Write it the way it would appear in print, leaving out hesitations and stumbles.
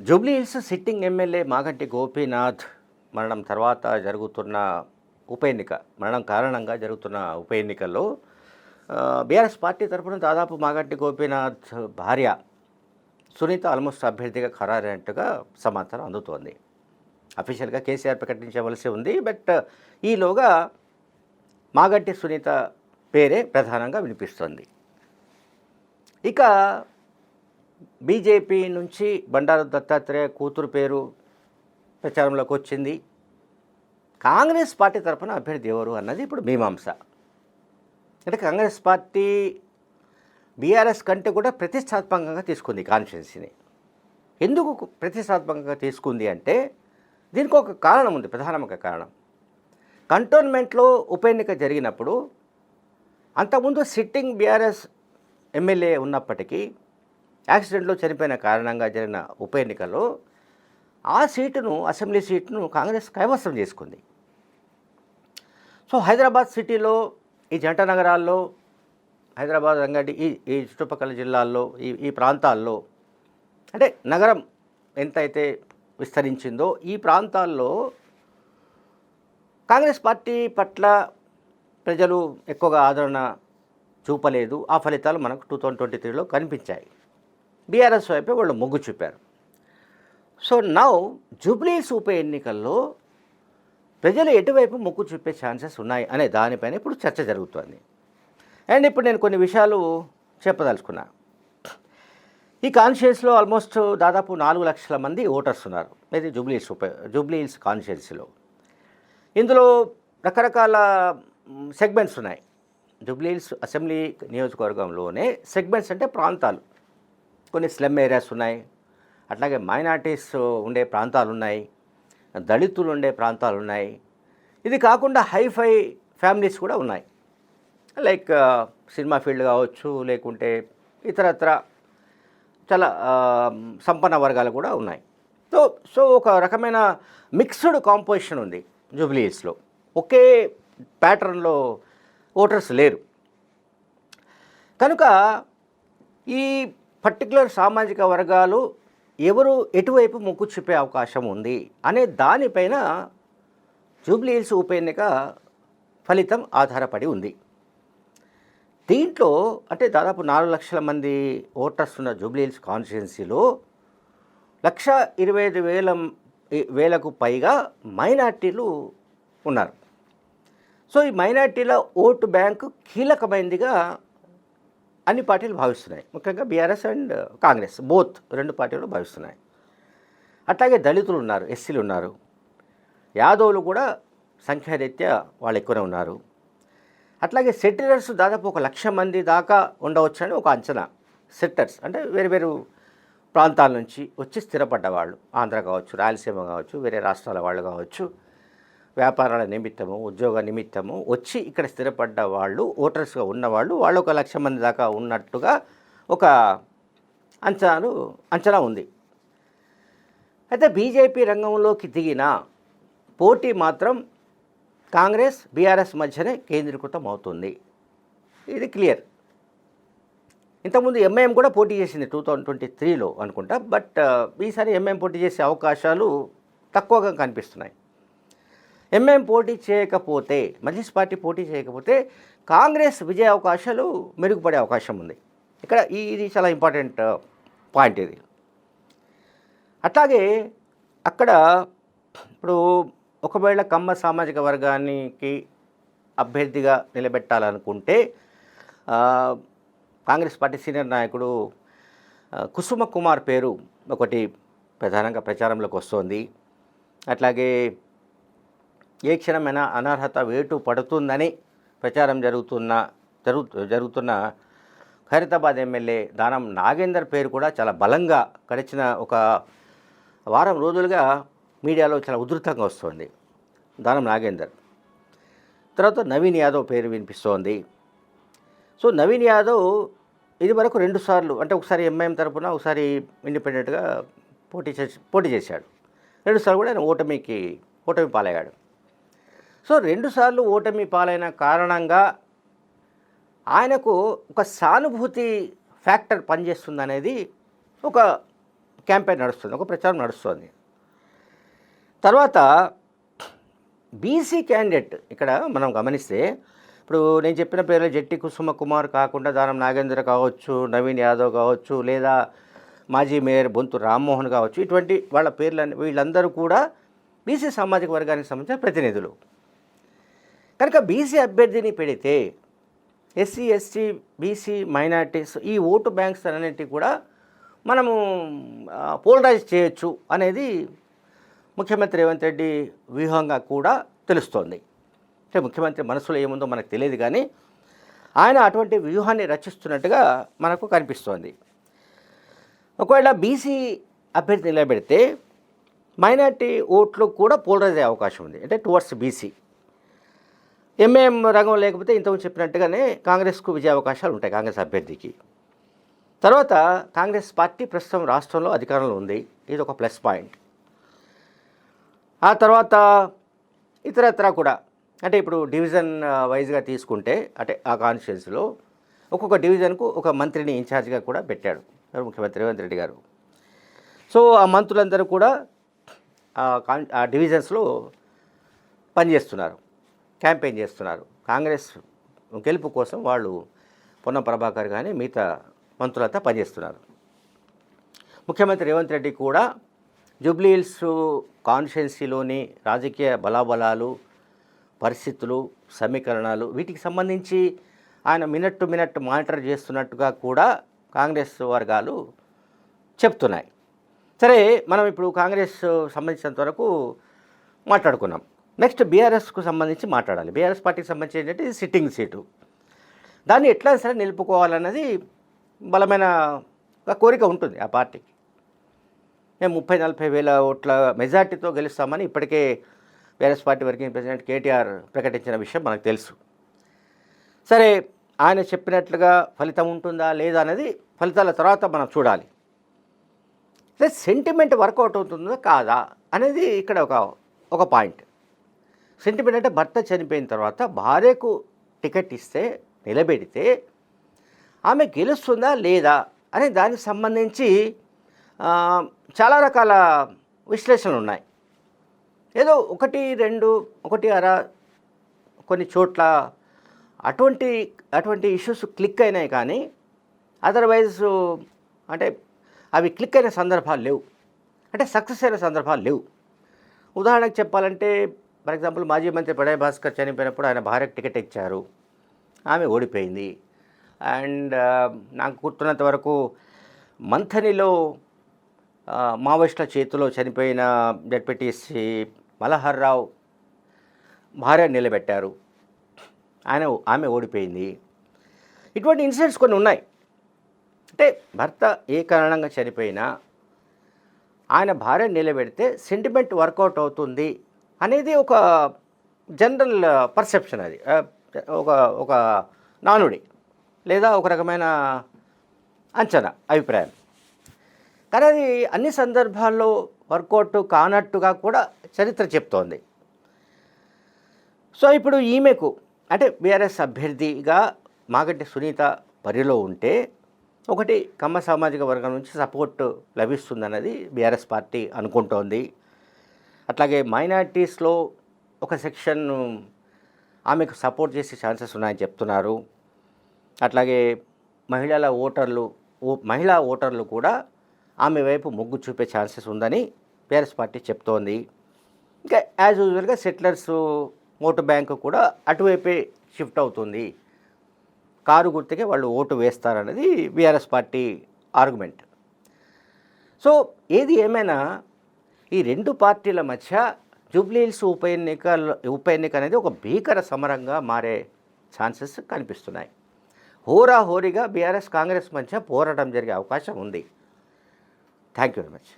Jubilee Hills sitting MLA Maganti Gopinath మరణం తర్వాత జరుగుతున్న మరణం కారణంగా జరుగుతున్న ఉప ఎన్నికల్లో బీఆర్ఎస్ పార్టీ తరఫున దాదాపు మాగంటి గోపీనాథ్ భార్య సునీత ఆల్మోస్ట్ అభ్యర్థిగా ఖరారైనట్టుగా సమాచారం అందుతోంది. అఫీషియల్గా కేసీఆర్ ప్రకటించవలసి ఉంది. బట్ ఈలోగా మాగంటి సునీత పేరే ప్రధానంగా వినిపిస్తుంది. ఇక బీజేపీ నుంచి బండారు దత్తాత్రేయ కూతురు పేరు ప్రచారంలోకి వచ్చింది. కాంగ్రెస్ పార్టీ తరఫున అభ్యర్థి ఎవరు అన్నది ఇప్పుడు మీమాంస. అంటే కాంగ్రెస్ పార్టీ బీఆర్ఎస్ కంటే కూడా ప్రతిష్టాత్మకంగా తీసుకుంది కాన్స్టిట్యున్సీని. ఎందుకు ప్రతిష్టాత్మకంగా తీసుకుంది అంటే దీనికి ఒక కారణం ఉంది, ప్రధానమైన కారణం. కంటోన్మెంట్లో ఉప ఎన్నిక జరిగినప్పుడు అంతకుముందు సిట్టింగ్ బీఆర్ఎస్ ఎమ్మెల్యే ఉన్నప్పటికీ యాక్సిడెంట్లో చనిపోయిన కారణంగా జరిగిన ఉప ఎన్నికల్లో ఆ సీటును, అసెంబ్లీ సీటును కాంగ్రెస్ కైవసం చేసుకుంది. సో హైదరాబాద్ సిటీలో, ఈ జంట నగరాల్లో, హైదరాబాద్, రంగారెడ్డి, ఈ చుట్టుపక్కల జిల్లాల్లో, ఈ ప్రాంతాల్లో, అంటే నగరం ఎంతైతే విస్తరించిందో ఈ ప్రాంతాల్లో కాంగ్రెస్ పార్టీ పట్ల ప్రజలు ఎక్కువగా ఆదరణ చూపలేదు. ఆ ఫలితాలు మనకు 2023లో కనిపించాయి. బీఆర్ఎస్ వైపే వాళ్ళు మొగ్గు చూపారు. సో నౌ జూబ్లీహిల్స్ ఉప ఎన్నికల్లో ప్రజలు ఎటువైపు మొగ్గు చూపే ఛాన్సెస్ ఉన్నాయి అనే దానిపైన ఇప్పుడు చర్చ జరుగుతోంది. అండ్ ఇప్పుడు నేను కొన్ని విషయాలు చెప్పదలుచుకున్నా. ఈ కాన్స్టిట్యున్సీలో ఆల్మోస్ట్ దాదాపు 4 లక్షల మంది ఓటర్స్ ఉన్నారు. ఇది జూబ్లీహిల్స్ కాన్స్టిట్యున్సీలో. ఇందులో రకరకాల సెగ్మెంట్స్ ఉన్నాయి. జూబ్లీహిల్స్ అసెంబ్లీ నియోజకవర్గంలోనే సెగ్మెంట్స్ అంటే ప్రాంతాలు. కొన్ని స్లమ్ ఏరియాస్ ఉన్నాయి, అట్లాగే మైనార్టీస్ ఉండే ప్రాంతాలు ఉన్నాయి, దళితులు ఉండే ప్రాంతాలు ఉన్నాయి. ఇది కాకుండా హైఫై ఫ్యామిలీస్ కూడా ఉన్నాయి. లైక్ సినిమా ఫీల్డ్ కావచ్చు, లేకుంటే ఇతరత్ర చాలా సంపన్న వర్గాలు కూడా ఉన్నాయి. సో ఒక రకమైన మిక్స్డ్ కాంపోజిషన్ ఉంది జూబ్లీహిల్స్లో. ఒకే ప్యాటర్న్లో ఓటర్స్ లేరు. కనుక ఈ పర్టికులర్ సామాజిక వర్గాలు ఎవరు ఎటువైపు మొగ్గు చూపే అవకాశం ఉంది అనే దానిపైన జూబ్లీహిల్స్ ఉప ఎన్నిక ఫలితం ఆధారపడి ఉంది. దీంట్లో అంటే దాదాపు 4 లక్షల మంది ఓటర్స్ ఉన్న జూబ్లీహిల్స్ కాన్స్టిట్యున్సీలో 1,25,000కు పైగా మైనార్టీలు ఉన్నారు. సో ఈ మైనార్టీల ఓటు బ్యాంకు కీలకమైనదిగా అన్ని పార్టీలు భావిస్తున్నాయి. ముఖ్యంగా బీఆర్ఎస్ అండ్ కాంగ్రెస్ బోత్ రెండు పార్టీలు భావిస్తున్నాయి. అట్లాగే దళితులు ఉన్నారు, ఎస్సీలు ఉన్నారు, యాదవులు కూడా సంఖ్యారీత్యా వాళ్ళు ఎక్కువనే ఉన్నారు. అట్లాగే సెటిలర్స్ దాదాపు 1,00,000 మంది దాకా ఉండవచ్చని ఒక అంచనా. సెట్టర్స్ అంటే వేరు ప్రాంతాల నుంచి వచ్చి స్థిరపడ్డ వాళ్ళు, ఆంధ్ర కావచ్చు, రాయలసీమ కావచ్చు, వేరే రాష్ట్రాల వాళ్ళు కావచ్చు, వ్యాపారాల నిమిత్తము, ఉద్యోగ నిమిత్తము వచ్చి ఇక్కడ స్థిరపడ్డ వాళ్ళు, ఓటర్స్గా ఉన్నవాళ్ళు, వాళ్ళు 1,00,000 మంది దాకా ఉన్నట్టుగా ఒక అంచనా ఉంది. అయితే బీజేపీ రంగంలోకి దిగిన పోటీ మాత్రం కాంగ్రెస్ బీఆర్ఎస్ మధ్యనే కేంద్రీకృతం అవుతుంది. ఇది క్లియర్. ఇంతకుముందు ఎంఐఎం కూడా పోటీ చేసింది 2023లో అనుకుంటా. బట్ ఈసారి ఎంఐఎం పోటీ చేసే అవకాశాలు తక్కువగా కనిపిస్తున్నాయి. ఎంఐఎం పోటీ చేయకపోతే, మజ్లిస్ పార్టీ పోటీ చేయకపోతే కాంగ్రెస్ విజయ అవకాశాలు మెరుగుపడే అవకాశం ఉంది. ఇక్కడ ఇది చాలా ఇంపార్టెంట్ పాయింట్ ఇది. అట్లాగే అక్కడ ఇప్పుడు ఒకవేళ కమ్మ సామాజిక వర్గానికి అభ్యర్థిగా నిలబెట్టాలనుకుంటే కాంగ్రెస్ పార్టీ సీనియర్ నాయకుడు కుసుమ కుమార్ పేరు ఒకటి ప్రధానంగా ప్రచారంలోకి వస్తోంది. అట్లాగే ఏ క్షణమైనా అనర్హత వేటు పడుతుందని ప్రచారం జరుగుతున్న ఖైరతాబాద్ ఎమ్మెల్యే దానం నాగేందర్ పేరు కూడా చాలా బలంగా గడిచిన ఒక వారం రోజులుగా మీడియాలో చాలా ఉధృతంగా వస్తుంది. దానం నాగేందర్ తర్వాత నవీన్ యాదవ్ పేరు వినిపిస్తోంది. సో నవీన్ యాదవ్ ఇది వరకు 2 సార్లు, అంటే ఒకసారి ఎంఐఎం తరఫున, ఒకసారి ఇండిపెండెంట్గా పోటీ చేశాడు. 2 సార్లు కూడా ఆయన ఓటమి పాలయ్యాడు. సో 2 సార్లు ఓటమి పాలైన కారణంగా ఆయనకు ఒక సానుభూతి ఫ్యాక్టర్ పనిచేస్తుంది అనేది ఒక క్యాంపెయిన్ నడుస్తుంది, ఒక ప్రచారం నడుస్తుంది. తర్వాత బీసీ క్యాండిడేట్ ఇక్కడ మనం గమనిస్తే, ఇప్పుడు నేను చెప్పిన పేర్లు జట్టి కుసుమ కుమార్ కాకుండా దానం నాగేంద్ర కావచ్చు, నవీన్ యాదవ్ కావచ్చు, లేదా మాజీ మేయర్ బొంతు రామ్మోహన్ కావచ్చు, ఇటువంటి వాళ్ళ పేర్లు వీళ్ళందరూ కూడా బీసీ సామాజిక వర్గానికి సంబంధించిన ప్రతినిధులు. కనుక బీసీ అభ్యర్థిని పెడితే ఎస్సీ, ఎస్టీ, బీసీ, మైనార్టీస్ ఈ ఓటు బ్యాంక్స్ అన్నింటినీ కూడా మనము పోలరైజ్ చేయొచ్చు అనేది ముఖ్యమంత్రి రేవంత్ రెడ్డి వ్యూహంగా కూడా తెలుస్తోంది. అంటే ముఖ్యమంత్రి మనసులో ఏముందో మనకు తెలియదు, కానీ ఆయన అటువంటి వ్యూహాన్ని రచిస్తున్నట్టుగా మనకు కనిపిస్తోంది. ఒకవేళ బీసీ అభ్యర్థి నిలబెడితే మైనార్టీ ఓట్లు కూడా పోలరైజ్ అయ్యే అవకాశం ఉంది, అంటే టువర్డ్స్ బీసీ. ఎంఏఎం రంగం లేకపోతే ఇంతకుముందు చెప్పినట్టుగానే కాంగ్రెస్కు విజయ అవకాశాలు ఉంటాయి, కాంగ్రెస్ అభ్యర్థికి. తర్వాత కాంగ్రెస్ పార్టీ ప్రస్తుతం రాష్ట్రంలో అధికారంలో ఉంది, ఇది ఒక ప్లస్ పాయింట్. ఆ తర్వాత ఇతరత్రా కూడా, అంటే ఇప్పుడు డివిజన్ వైజ్గా తీసుకుంటే, అంటే ఆ కాన్స్టిట్యున్సీలో ఒక్కొక్క డివిజన్కు ఒక మంత్రిని ఇన్ఛార్జ్గా కూడా పెట్టాడు ముఖ్యమంత్రి రేవంత్ రెడ్డి గారు. సో ఆ మంత్రులందరూ కూడా ఆ డివిజన్స్లో పనిచేస్తున్నారు, క్యాంపెయిన్ చేస్తున్నారు. కాంగ్రెస్ గెలుపు కోసం వాళ్ళు పొన్నం ప్రభాకర్ కానీ మిగతా మంత్రులంతా పనిచేస్తున్నారు. ముఖ్యమంత్రి రేవంత్ రెడ్డి కూడా జూబ్లీహిల్స్ కాన్స్టిట్యున్సీలోని రాజకీయ బలాబలాలు, పరిస్థితులు, సమీకరణాలు వీటికి సంబంధించి ఆయన మినిట్ టు మినిట్ మానిటర్ చేస్తున్నట్టుగా కూడా కాంగ్రెస్ వర్గాలు చెప్తున్నాయి. సరే, మనం ఇప్పుడు కాంగ్రెస్ సంబంధించినంత వరకు మాట్లాడుకున్నాం. నెక్స్ట్ బీఆర్ఎస్కు సంబంధించి మాట్లాడాలి. బీఆర్ఎస్ పార్టీకి సంబంధించి ఏంటంటే ఇది సిట్టింగ్ సీటు, దాన్ని ఎట్లా సరే నిలుపుకోవాలన్నది బలమైన కోరిక ఉంటుంది ఆ పార్టీకి. మేము 30-40 వేల ఓట్ల మెజార్టీతో గెలుస్తామని ఇప్పటికే BRS party working president KTR ప్రకటించిన విషయం మనకు తెలుసు. సరే, ఆయన చెప్పినట్లుగా ఫలితం ఉంటుందా లేదా అనేది ఫలితాల తర్వాత మనం చూడాలి. అదే సెంటిమెంట్ వర్కౌట్ అవుతుందా కాదా అనేది ఇక్కడ ఒక పాయింట్. సెంటిమెంట్ అంటే భర్త చనిపోయిన తర్వాత భార్యకు టికెట్ ఇస్తే, నిలబెడితే ఆమె గెలుస్తుందా లేదా అనే దానికి సంబంధించి చాలా రకాల విశ్లేషణలు ఉన్నాయి. ఏదో 1-2, 1-1/2 కొన్ని చోట్ల అటువంటి ఇష్యూస్ క్లిక్ అయినాయి, కానీ అదర్వైజ్ అంటే అవి క్లిక్ అయిన సందర్భాలు లేవు, అంటే సక్సెస్ అయిన సందర్భాలు లేవు. ఉదాహరణకు చెప్పాలంటే, ఫర్ ఎగ్జాంపుల్ మాజీ మంత్రి పడాయి భాస్కర్ చనిపోయినప్పుడు ఆయన భార్యకు టికెట్ ఇచ్చారు, ఆమె ఓడిపోయింది. అండ్ నాకు గుర్తున్నంత వరకు మంథనిలో మావోయిస్టుల చేతిలో చనిపోయిన జడ్పీటీసీ మలహర్ రావు భార్య నిలబెట్టారు, ఆమె ఓడిపోయింది. ఇటువంటి ఇన్సిడెంట్స్ కొన్ని ఉన్నాయి. అంటే భర్త ఏ కారణంగా చనిపోయినా ఆయన భార్య నిలబెడితే సెంటిమెంట్ వర్కౌట్ అవుతుంది అనేది ఒక జనరల్ పర్సెప్షన్, అది ఒక నానుడి లేదా ఒక రకమైన అంచనా, అభిప్రాయం. కానీ అది అన్ని సందర్భాల్లో వర్కౌట్ కానట్టుగా కూడా చరిత్ర చెప్తోంది. సో ఇప్పుడు ఈమెకు అంటే బీఆర్ఎస్ అభ్యర్థిగా మాగంటి సునీత బరిలో ఉంటే ఒకటి కమ్మ సామాజిక వర్గం నుంచి సపోర్ట్ లభిస్తుందన్నది బీఆర్ఎస్ పార్టీ అనుకుంటోంది. అట్లాగే మైనారిటీస్లో ఒక సెక్షన్ ఆమెకు సపోర్ట్ చేసే ఛాన్సెస్ ఉన్నాయని చెప్తున్నారు. అట్లాగే మహిళా ఓటర్లు కూడా ఆమె వైపు మొగ్గు చూపే ఛాన్సెస్ ఉందని బీఆర్ఎస్ పార్టీ చెప్తోంది. ఇంకా యాజ్ యూజువల్గా సెటిలర్స్ ఓటు బ్యాంకు కూడా అటువైపే షిఫ్ట్ అవుతుంది, కారు గుర్తుకే వాళ్ళు ఓటు వేస్తారన్నది బీఆర్ఎస్ పార్టీ ఆర్గ్యుమెంట్. సో ఏది ఏమైనా ఈ రెండు పార్టీల మధ్య జూబ్లీహిల్స్ ఉప ఎన్నిక అనేది ఒక భీకర సమరంగా మారే ఛాన్సెస్ కనిపిస్తున్నాయి. హోరాహోరీగా బీఆర్ఎస్ కాంగ్రెస్ మధ్య పోరాటం జరిగే అవకాశం ఉంది. Thank you very much.